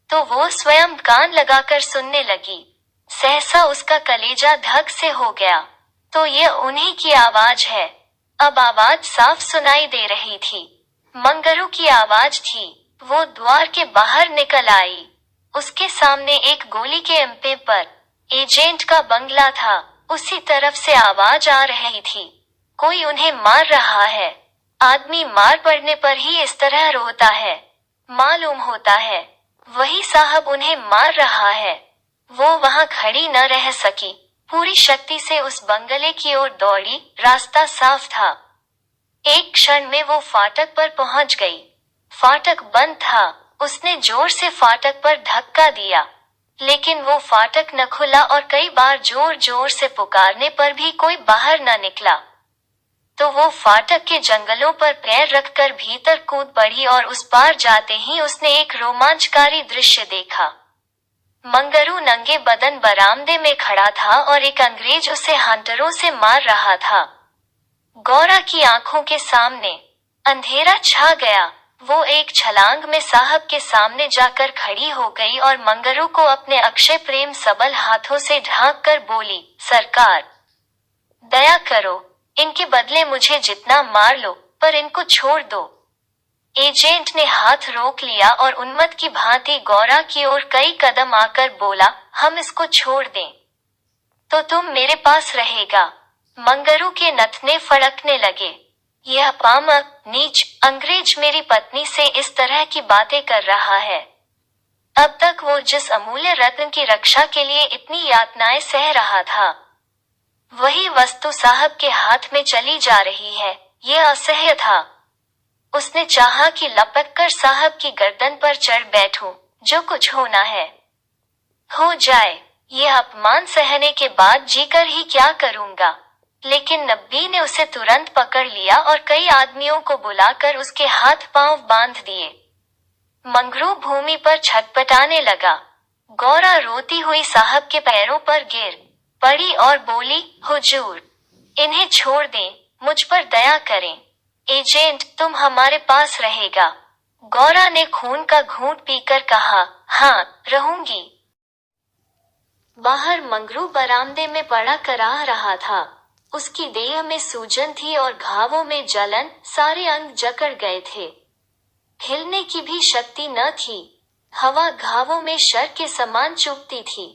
तो वो स्वयं कान लगाकर सुनने लगी। सहसा उसका कलेजा धक से हो गया। तो ये उन्हीं की आवाज है। अब आवाज साफ सुनाई दे रही थी। मंगरू की आवाज थी। वो द्वार के बाहर निकल आई। उसके सामने एक गोली के एम्पे पर एजेंट का बंगला था। उसी तरफ से आवाज आ रही थी, कोई उन्हें मार रहा है। आदमी मार पड़ने पर ही इस तरह रोता है, मालूम होता है। वही साहब उन्हें मार रहा है। वो वहां खड़ी न रह सकी, पूरी शक्ति से उस बंगले की ओर दौड़ी। रास्ता साफ था। एक क्षण में वो फाटक पर पहुंच गई। फाटक बंद था। उसने जोर से फाटक पर धक्का दिया, लेकिन वो फाटक न खुला और कई बार जोर जोर से पुकारने पर भी कोई बाहर न निकला। तो वो फाटक के जंगलों पर पैर रखकर भीतर कूद पड़ी और उस पार जाते ही उसने एक रोमांचकारी दृश्य देखा। मंगरू नंगे बदन बरामदे में खड़ा था और एक अंग्रेज उसे हंटरों से मार रहा था। गौरा की आंखों के सामने अंधेरा छा गया। वो एक छलांग में साहब के सामने जाकर खड़ी हो गई और मंगरू को अपने अक्षय प्रेम सबल हाथों से ढांक कर बोली, सरकार, दया करो, इनके बदले मुझे जितना मार लो, पर इनको छोड़ दो। एजेंट ने हाथ रोक लिया और उन्मत्त की भांति गौरा की ओर कई कदम आकर बोला, हम इसको छोड़ दें तो तुम मेरे पास रहेगा। मंगरू के नथने फड़कने लगे। यह पामक, नीच अंग्रेज मेरी पत्नी से इस तरह की बातें कर रहा है। अब तक वो जिस अमूल्य रत्न की रक्षा के लिए इतनी यातनाएं सह रहा था, वही वस्तु साहब के हाथ में चली जा रही है। यह असह्य था। उसने चाहा कि लपक कर साहब की गर्दन पर चढ़ बैठूं, जो कुछ होना है हो जाए। यह अपमान सहने के बाद जीकर ही क्या करूंगा। लेकिन नब्बी ने उसे तुरंत पकड़ लिया और कई आदमियों को बुलाकर उसके हाथ पांव बांध दिए। मंगरू भूमि पर छटपटाने लगा। गौरा रोती हुई साहब के पैरों पर गिर पड़ी और बोली, हुजूर, इन्हें छोड़ दें, मुझ पर दया करें। एजेंट, तुम हमारे पास रहेगा। गौरा ने खून का घूंट पीकर कहा, हाँ, रहूंगी। बाहर मंगरू बरामदे में पड़ा कराह रहा था। उसकी देह में सूजन थी और घावों में जलन, सारे अंग जकड़ गए थे। हिलने की भी शक्ति न थी। हवा घावों में शर के समान चुभती थी,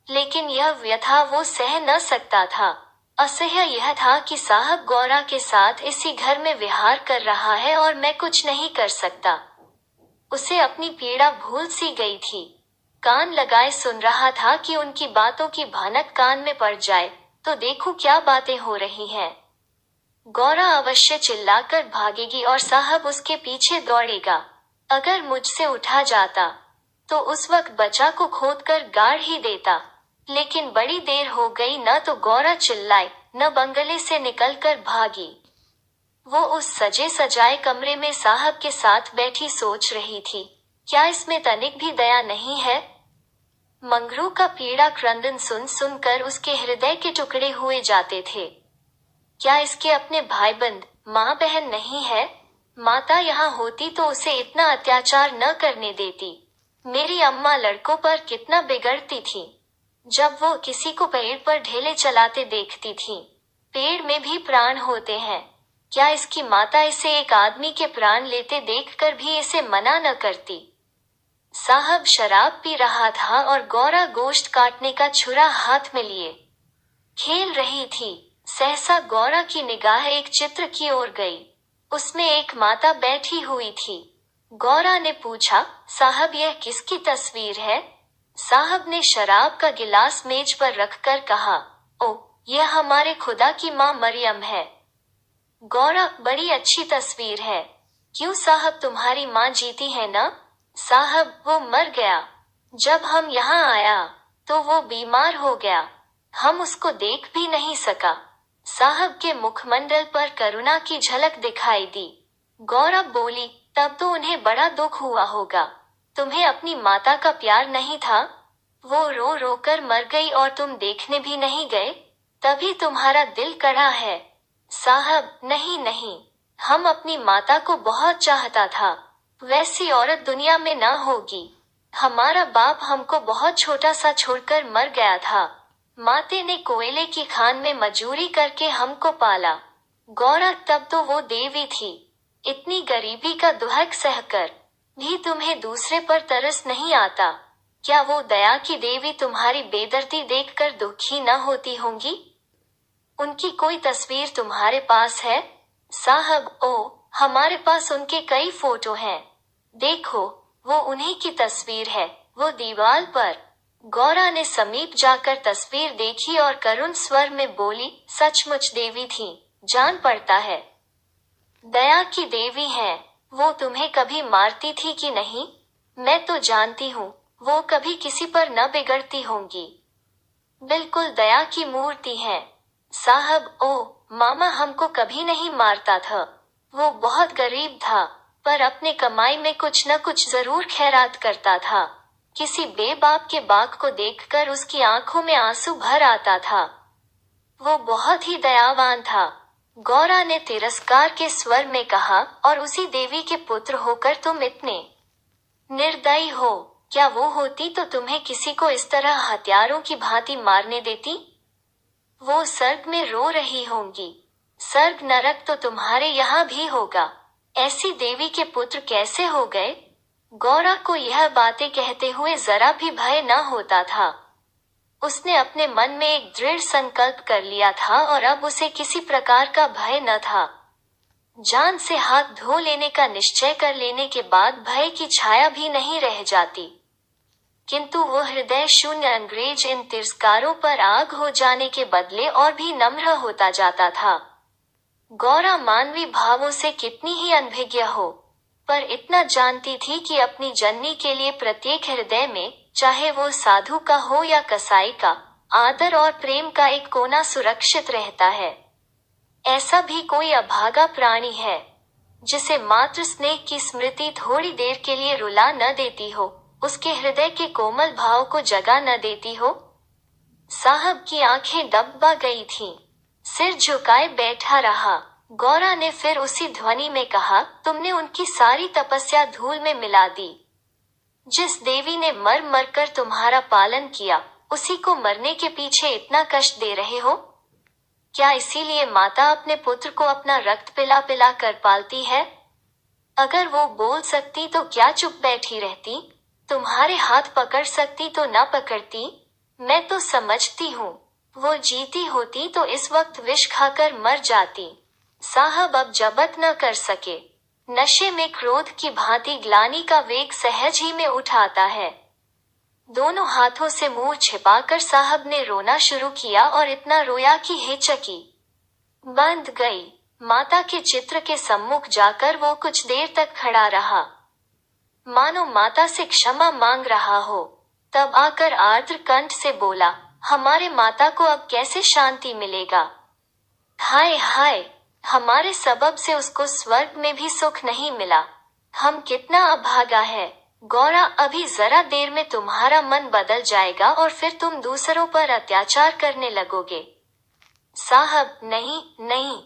लेकिन यह व्यथा वो सह न सकता था। असह्य यह था कि साहब गौरा के साथ इसी घर में विहार कर रहा है और मैं कुछ नहीं कर सकता। उसे अपनी पीड़ा भूल सी गई थी। कान लगाए सुन रहा था कि उनकी बातों की भनक कान में पड़ जाए तो देखूं क्या बातें हो रही हैं। गौरा अवश्य चिल्लाकर भागेगी और साहब उसके पीछे दौड़ेगा। अगर मुझसे उठा जाता तो उस वक्त बच्चा को खोदकर गाड़ ही देता, लेकिन बड़ी देर हो गई। न तो गौरा चिल्लाई, न बंगले से निकलकर भागी। वो उस सजे सजाए कमरे में साहब के साथ बैठी सोच रही थी, क्या इसमें तनिक भी दया नहीं है? मंगरू का पीड़ा क्रंदन सुन सुनकर उसके हृदय के टुकड़े हुए जाते थे। क्या इसके अपने भाई बंद, माँ बहन नहीं है? माता यहाँ होती तो उसे इतना अत्याचार न करने देती। मेरी अम्मा लड़कों पर कितना बिगड़ती थी। जब वो किसी को पेड़ पर ढेले चलाते देखती थी। पेड़ में भी प्राण होते हैं। क्या इसकी माता इसे एक आदमी के प्राण लेते देखकर भी इसे मना न करती? साहब शराब पी रहा था और गौरा गोश्त काटने का छुरा हाथ में लिए खेल रही थी। सहसा गौरा की निगाह एक चित्र की ओर गई। उसमें एक माता बैठी हुई थी। गौरा ने पूछा, साहब यह किसकी तस्वीर है? साहब ने शराब का गिलास मेज पर रखकर कहा, ओ, यह हमारे खुदा की माँ मरियम है। गौरा, बड़ी अच्छी तस्वीर है। क्यों साहब, तुम्हारी माँ जीती है ना? साहब, वो मर गया। जब हम यहाँ आया तो वो बीमार हो गया। हम उसको देख भी नहीं सका। साहब के मुखमंडल पर करुणा की झलक दिखाई दी। गौरा बोली, तब तो उन्हें बड़ा दुख हुआ होगा। तुम्हें अपनी माता का प्यार नहीं था? वो रो रो कर मर गई और तुम देखने भी नहीं गए, तभी तुम्हारा दिल कड़ा है। साहब, नहीं नहीं, हम अपनी माता को बहुत चाहता था। वैसी औरत दुनिया में ना होगी। हमारा बाप हमको बहुत छोटा सा छोड़कर मर गया था। माते ने कोयले की खान में मजूरी करके हमको पाला। गौरा, तब तो वो देवी थी। इतनी गरीबी का दुहक सहकर भी तुम्हें दूसरे पर तरस नहीं आता। क्या वो दया की देवी तुम्हारी बेदर्दी देखकर दुखी न होती होंगी? उनकी कोई तस्वीर तुम्हारे पास है? साहब, ओ, हमारे पास उनके कई फोटो हैं। देखो, वो उन्हीं की तस्वीर है, वो दीवार पर। गौरा ने समीप जाकर तस्वीर देखी और करुण स्वर में बोली, सचमुच देवी थी, जान पड़ता है। दया की देवी हैं। वो तुम्हें कभी मारती थी कि नहीं? मैं तो जानती हूँ, वो कभी किसी पर न बिगड़ती होंगी। बिल्कुल दया की मूर्ति है। साहब, ओ, मामा हमको कभी नहीं मारता था। वो बहुत गरीब था, पर अपने कमाई में कुछ न कुछ जरूर खैरात करता था। किसी बेबाप के बाग को देखकर उसकी आंखों में आंसू भर आता था। वो बहुत ही दयावान था। गौरा ने तिरस्कार के स्वर में कहा, और उसी देवी के पुत्र होकर तुम इतने निर्दयी हो। क्या वो होती तो तुम्हें किसी को इस तरह हथियारों की भांति मारने देती? वो स्वर्ग में रो रही होंगी। स्वर्ग नरक तो तुम्हारे यहाँ भी होगा। ऐसी देवी के पुत्र कैसे हो गए? गौरा को यह बातें कहते हुए जरा भी भय न होता था। उसने अपने मन में एक दृढ़ संकल्प कर लिया था और अब उसे किसी प्रकार का भय न था। जान से हाथ धो लेने का निश्चय कर लेने के बाद भय की छाया भी नहीं रह जाती। किंतु वो हृदय शून्य अंग्रेज इन तिरस्कारों पर आग हो जाने के बदले और भी नम्र होता जाता था। गौरा मानवी भावों से कितनी ही अनभिज्ञ हो, पर इतना जानती थी कि अपनी जननी के लिए प्रत्येक हृदय में, चाहे वो साधु का हो या कसाई का, आदर और प्रेम का एक कोना सुरक्षित रहता है। ऐसा भी कोई अभागा प्राणी है जिसे मातृ स्नेह की स्मृति थोड़ी देर के लिए रुला न देती हो, उसके हृदय के कोमल भाव को जगा न देती हो? साहब की आंखें दबा गई थीं। सिर झुकाए बैठा रहा। गौरा ने फिर उसी ध्वनि में कहा, तुमने उनकी सारी तपस्या धूल में मिला दी। जिस देवी ने मर मर कर तुम्हारा पालन किया, उसी को मरने के पीछे इतना कष्ट दे रहे हो? क्या इसीलिए माता अपने पुत्र को अपना रक्त पिला पिला कर पालती है? अगर वो बोल सकती तो क्या चुप बैठी रहती? तुम्हारे हाथ पकड़ सकती तो ना पकड़ती? मैं तो समझती हूँ वो जीती होती तो इस वक्त विष खाकर मर जाती। साहब अब जबत न कर सके। नशे में क्रोध की भांति ग्लानि का वेग सहज ही में उठ आता है। दोनों हाथों से मुंह छिपाकर साहब ने रोना शुरू किया और इतना रोया कि हिचकी बंद गई। माता के चित्र के सम्मुख जाकर वो कुछ देर तक खड़ा रहा, मानो माता से क्षमा मांग रहा हो। तब आकर आर्द्र कंठ से बोला, हमारे माता को अब कैसे शांति मिलेगा? हाय हाय, हमारे सबब से उसको स्वर्ग में भी सुख नहीं मिला। हम कितना अभागा है। गौरा, अभी जरा देर में तुम्हारा मन बदल जाएगा और फिर तुम दूसरों पर अत्याचार करने लगोगे। साहब, नहीं नहीं,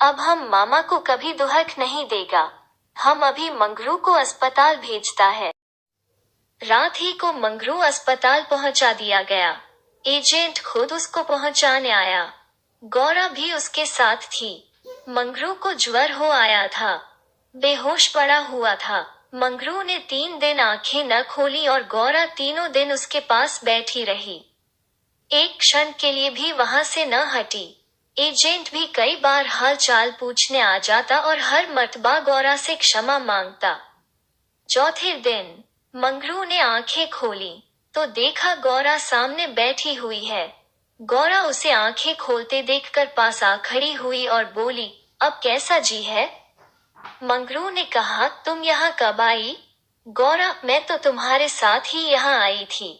अब हम मामा को कभी दुहक नहीं देगा। हम अभी मंगरू को अस्पताल भेजता है। रात ही को मंगरू अस्पताल पहुंचा दिया गया। एजेंट खुद उसको पहुंचाने आया। गौरा भी उसके साथ थी। मंगरू को ज्वर हो आया था, बेहोश पड़ा हुआ था। मंगरू ने 3 दिन आंखें न खोली और गौरा तीनों दिन उसके पास बैठी रही। एक क्षण के लिए भी वहां से न हटी। एजेंट भी कई बार हाल चाल पूछने आ जाता और हर मर्तबा गौरा से क्षमा मांगता। चौथे दिन मंगरू ने आंखें खोली तो देखा गौरा सामने बैठी हुई है। गौरा उसे आंखें खोलते देखकर पास आ खड़ी हुई और बोली, अब कैसा जी है? मंगरू ने कहा, तुम यहाँ कब आई? गौरा, मैं तो तुम्हारे साथ ही यहाँ आई थी,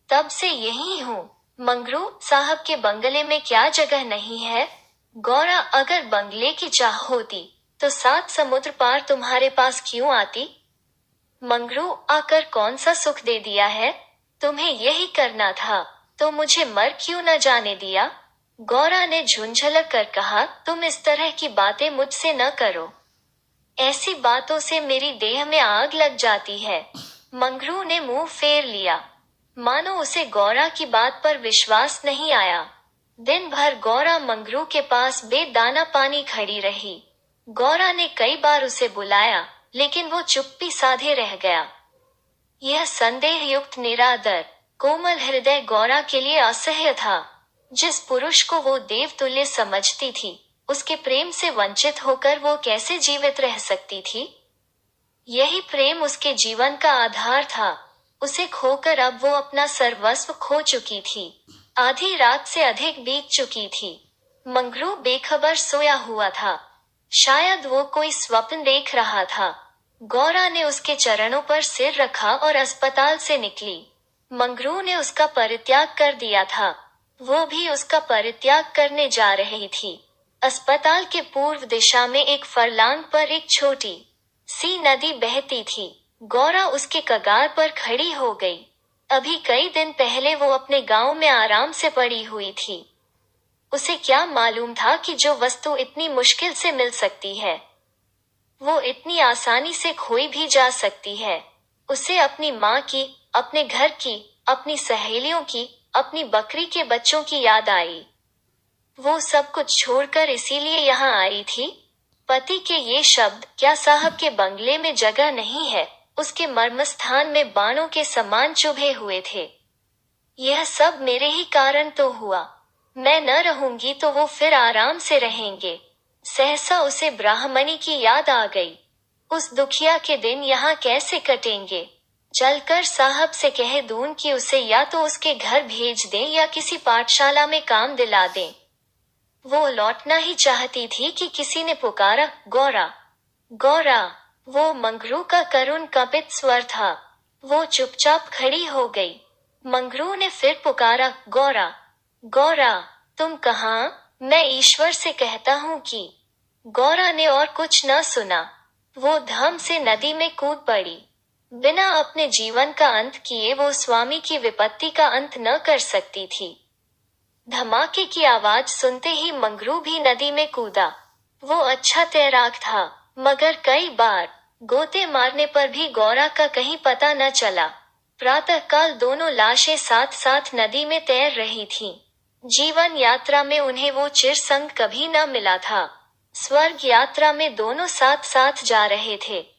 तब से यही हूँ। मंगरू, साहब के बंगले में क्या जगह नहीं है? गौरा, अगर बंगले की चाह होती तो 7 समुद्र पार तुम्हारे पास क्यों आती? मंगरू, आकर कौन सा सुख दे दिया है? तुम्हें यही करना था तो मुझे मर क्यों न जाने दिया? गौरा ने झुंझलक कर कहा, तुम इस तरह की बातें मुझसे न करो। ऐसी बातों से मेरी देह में आग लग जाती है। मंगरू ने मुंह फेर लिया, मानो उसे गौरा की बात पर विश्वास नहीं आया। दिन भर गौरा मंगरू के पास बेदाना पानी खड़ी रही। गौरा ने कई बार उसे बुलाया, लेकिन वो चुप्पी साधे रह गया। यह संदेह युक्त निरादर कोमल हृदय गौरा के लिए असह्य था। जिस पुरुष को वो देवतुल्य समझती थी, उसके प्रेम से वंचित होकर वो कैसे जीवित रह सकती थी? यही प्रेम उसके जीवन का आधार था। उसे खोकर अब वो अपना सर्वस्व खो चुकी थी। आधी रात से अधिक बीत चुकी थी। मंगरू बेखबर सोया हुआ था। शायद वो कोई स्वप्न देख रहा था। गौरा ने उसके चरणों पर सिर रखा और अस्पताल से निकली। मंगरू ने उसका परित्याग कर दिया था। वो भी उसका परित्याग करने जा रही थी। अस्पताल के पूर्व दिशा में एक फरलांग पर एक छोटी सी नदी बहती थी। गौरा उसके कगार पर खड़ी हो गई। अभी कई दिन पहले वो अपने गांव में आराम से पड़ी हुई थी। उसे क्या मालूम था कि जो वस्तु इतनी मुश्किल से मिल सकती है, वो इतनी आसानी से खोई भी जा सकती है। उसे अपनी माँ की, अपने घर की, अपनी सहेलियों की, अपनी बकरी के बच्चों की याद आई। वो सब कुछ छोड़कर इसीलिए यहाँ आई थी। पति के ये शब्द, क्या साहब के बंगले में जगह नहीं है, उसके मर्मस्थान में बाणों के समान चुभे हुए थे। यह सब मेरे ही कारण तो हुआ। मैं न रहूंगी तो वो फिर आराम से रहेंगे। सहसा उसे ब्राह्मणी की याद आ गई। उस दुखिया के दिन यहाँ कैसे कटेंगे? चलकर साहब से कह दूं कि उसे या तो उसके घर भेज दें या किसी पाठशाला में काम दिला दें। वो लौटना ही चाहती थी कि किसी ने पुकारा, गौरा, गौरा। वो मंगरू का करुण कंपित स्वर था। वो चुपचाप खड़ी हो गई। मंगरू ने फिर पुकारा, गौरा, गौरा, तुम कहाँ? मैं ईश्वर से कहता हूँ कि। गौरा ने और कुछ न सुना। वो धम से नदी में कूद पड़ी। बिना अपने जीवन का अंत किए वो स्वामी की विपत्ति का अंत न कर सकती थी। धमाके की आवाज सुनते ही मंगरू भी नदी में कूदा। वो अच्छा तैराक था, मगर कई बार गोते मारने पर भी गौरा का कहीं पता न चला। प्रातःकाल दोनों लाशें साथ साथ नदी में तैर रही थीं। जीवन यात्रा में उन्हें वो चिरसंग कभी न मिला था। स्वर्ग यात्रा में दोनों साथ साथ जा रहे थे।